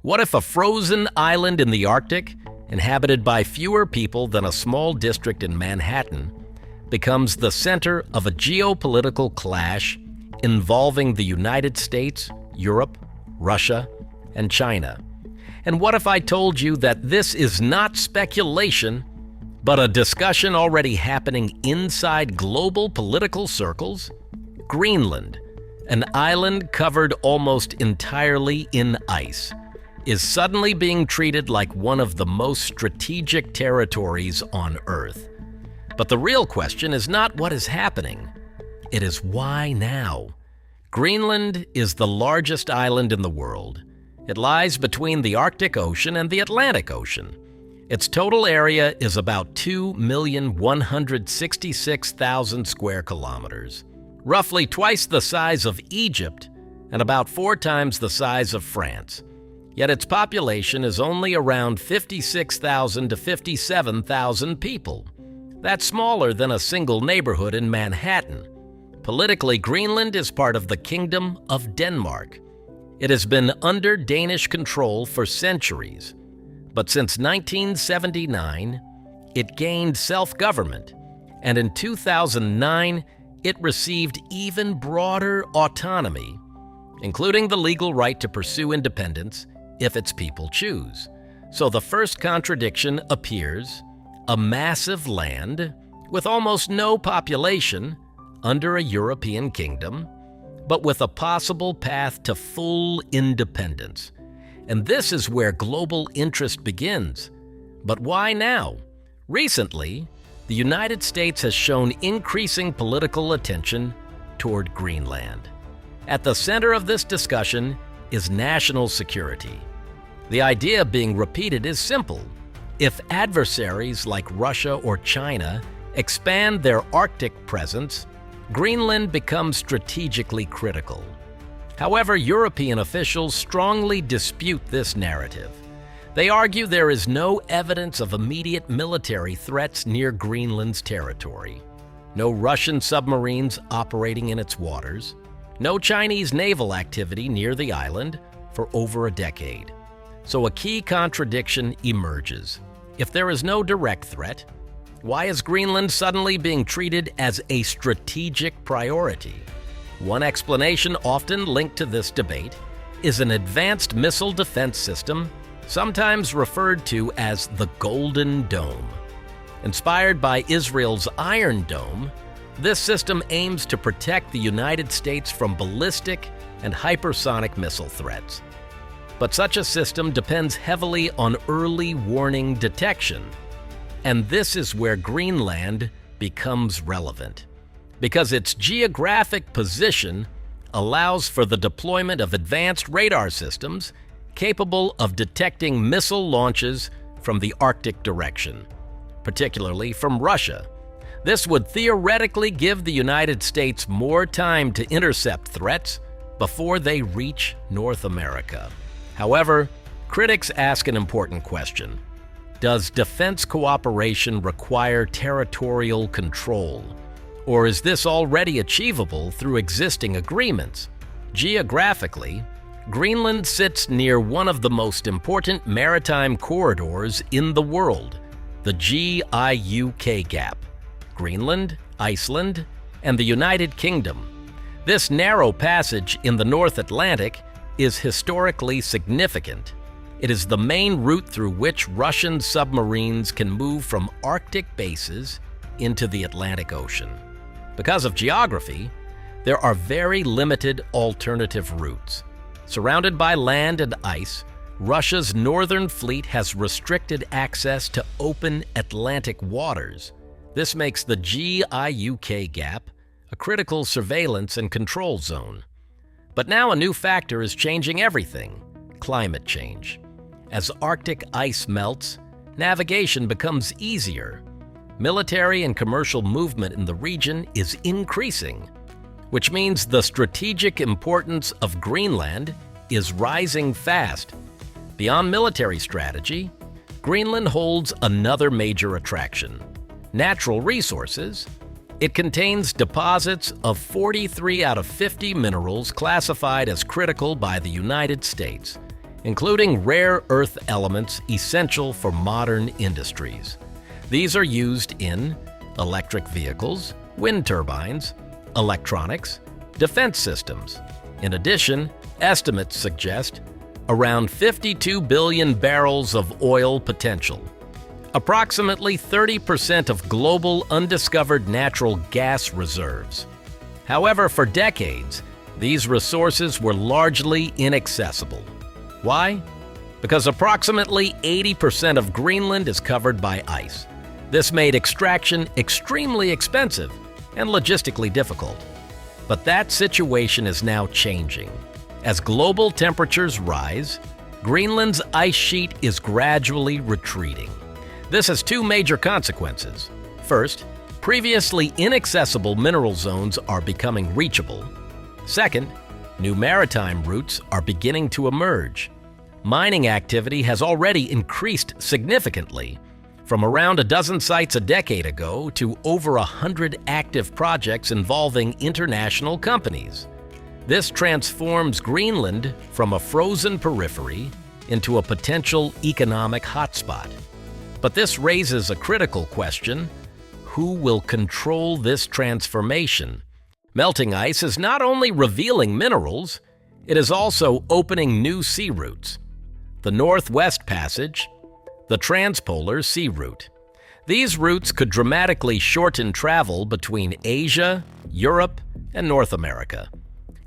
What if a frozen island in the Arctic, inhabited by fewer people than a small district in Manhattan, becomes the center of a geopolitical clash involving the United States, Europe, Russia, and China? And what if I told you that this is not speculation, but a discussion already happening inside global political circles? Greenland, an island covered almost entirely in ice, is suddenly being treated like one of the most strategic territories on Earth. But the real question is not what is happening. It is why now. Greenland is the largest island in the world. It lies between the Arctic Ocean and the Atlantic Ocean. Its total area is about 2,166,000 square kilometers, roughly twice the size of Egypt and about 4 times the size of France. Yet its population is only around 56,000 to 57,000 people. That's smaller than a single neighborhood in Manhattan. Politically, Greenland is part of the Kingdom of Denmark. It has been under Danish control for centuries. But since 1979, it gained self-government, and in 2009, it received even broader autonomy, including the legal right to pursue independence if its people choose. So the first contradiction appears: a massive land with almost no population under a European kingdom, but with a possible path to full independence. And this is where global interest begins. But why now? Recently, the United States has shown increasing political attention toward Greenland. At the center of this discussion is national security. The idea being repeated is simple. If adversaries like Russia or China expand their Arctic presence, Greenland becomes strategically critical. However, European officials strongly dispute this narrative. They argue there is no evidence of immediate military threats near Greenland's territory. No Russian submarines operating in its waters. No Chinese naval activity near the island for over a decade. So a key contradiction emerges. If there is no direct threat, why is Greenland suddenly being treated as a strategic priority? One explanation often linked to this debate is an advanced missile defense system, sometimes referred to as the Golden Dome. Inspired by Israel's Iron Dome, this system aims to protect the United States from ballistic and hypersonic missile threats. But such a system depends heavily on early warning detection. And this is where Greenland becomes relevant, because its geographic position allows for the deployment of advanced radar systems capable of detecting missile launches from the Arctic direction, particularly from Russia. This would theoretically give the United States more time to intercept threats before they reach North America. However, critics ask an important question. Does defense cooperation require territorial control? Or is this already achievable through existing agreements? Geographically, Greenland sits near one of the most important maritime corridors in the world, the GIUK Gap: Greenland, Iceland, and the United Kingdom. This narrow passage in the North Atlantic is historically significant. It is the main route through which Russian submarines can move from Arctic bases into the Atlantic Ocean. Because of geography, there are very limited alternative routes. Surrounded by land and ice, Russia's northern fleet has restricted access to open Atlantic waters. This makes the GIUK Gap a critical surveillance and control zone. But now a new factor is changing everything: climate change. As Arctic ice melts, navigation becomes easier. Military and commercial movement in the region is increasing, which means the strategic importance of Greenland is rising fast. Beyond military strategy, Greenland holds another major attraction: natural resources. It contains deposits of 43 out of 50 minerals classified as critical by the United States, including rare earth elements essential for modern industries. These are used in electric vehicles, wind turbines, electronics, defense systems. In addition, estimates suggest around 52 billion barrels of oil potential, approximately 30% of global undiscovered natural gas reserves. However, for decades, these resources were largely inaccessible. Why? Because approximately 80% of Greenland is covered by ice. This made extraction extremely expensive and logistically difficult. But that situation is now changing. As global temperatures rise, Greenland's ice sheet is gradually retreating. This has two major consequences. First, previously inaccessible mineral zones are becoming reachable. Second, new maritime routes are beginning to emerge. Mining activity has already increased significantly, from around a dozen sites a decade ago to over 100 active projects involving international companies. This transforms Greenland from a frozen periphery into a potential economic hotspot. But this raises a critical question: who will control this transformation? Melting ice is not only revealing minerals, it is also opening new sea routes. The Northwest Passage, the Transpolar Sea Route. These routes could dramatically shorten travel between Asia, Europe, and North America.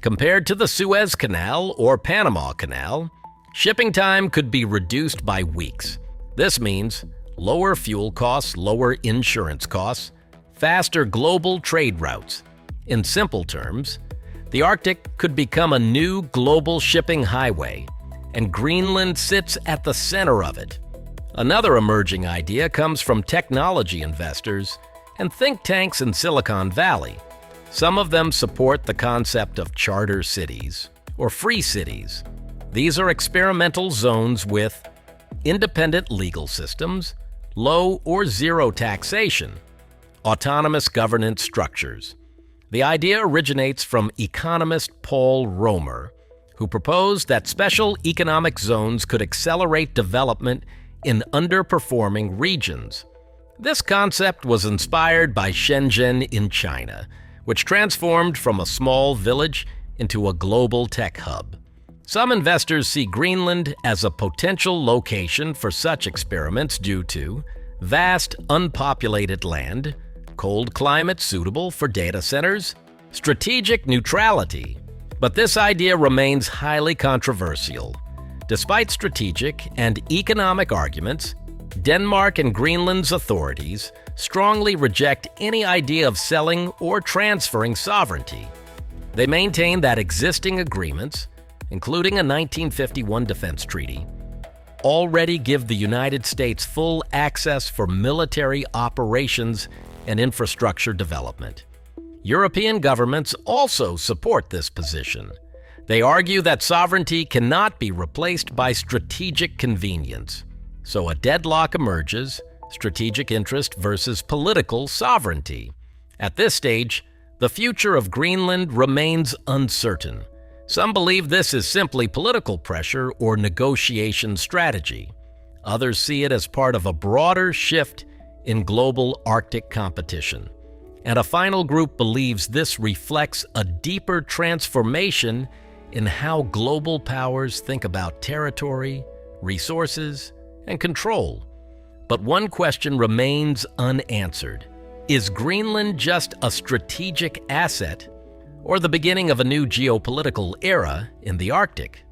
Compared to the Suez Canal or Panama Canal, shipping time could be reduced by weeks. This means lower fuel costs, lower insurance costs, faster global trade routes. In simple terms, the Arctic could become a new global shipping highway, and Greenland sits at the center of it. Another emerging idea comes from technology investors and think tanks in Silicon Valley. Some of them support the concept of charter cities or free cities. These are experimental zones with independent legal systems, low or zero taxation, autonomous governance structures. The idea originates from economist Paul Romer, who proposed that special economic zones could accelerate development in underperforming regions. This concept was inspired by Shenzhen in China, which transformed from a small village into a global tech hub. Some investors see Greenland as a potential location for such experiments due to vast unpopulated land, cold climate suitable for data centers, strategic neutrality. But this idea remains highly controversial. Despite strategic and economic arguments, Denmark and Greenland's authorities strongly reject any idea of selling or transferring sovereignty. They maintain that existing agreements, including a 1951 defense treaty, already give the United States full access for military operations and infrastructure development. European governments also support this position. They argue that sovereignty cannot be replaced by strategic convenience. So a deadlock emerges: strategic interest versus political sovereignty. At this stage, the future of Greenland remains uncertain. Some believe this is simply political pressure or negotiation strategy. Others see it as part of a broader shift in global Arctic competition. And a final group believes this reflects a deeper transformation in how global powers think about territory, resources, and control. But one question remains unanswered. Is Greenland just a strategic asset, or the beginning of a new geopolitical era in the Arctic?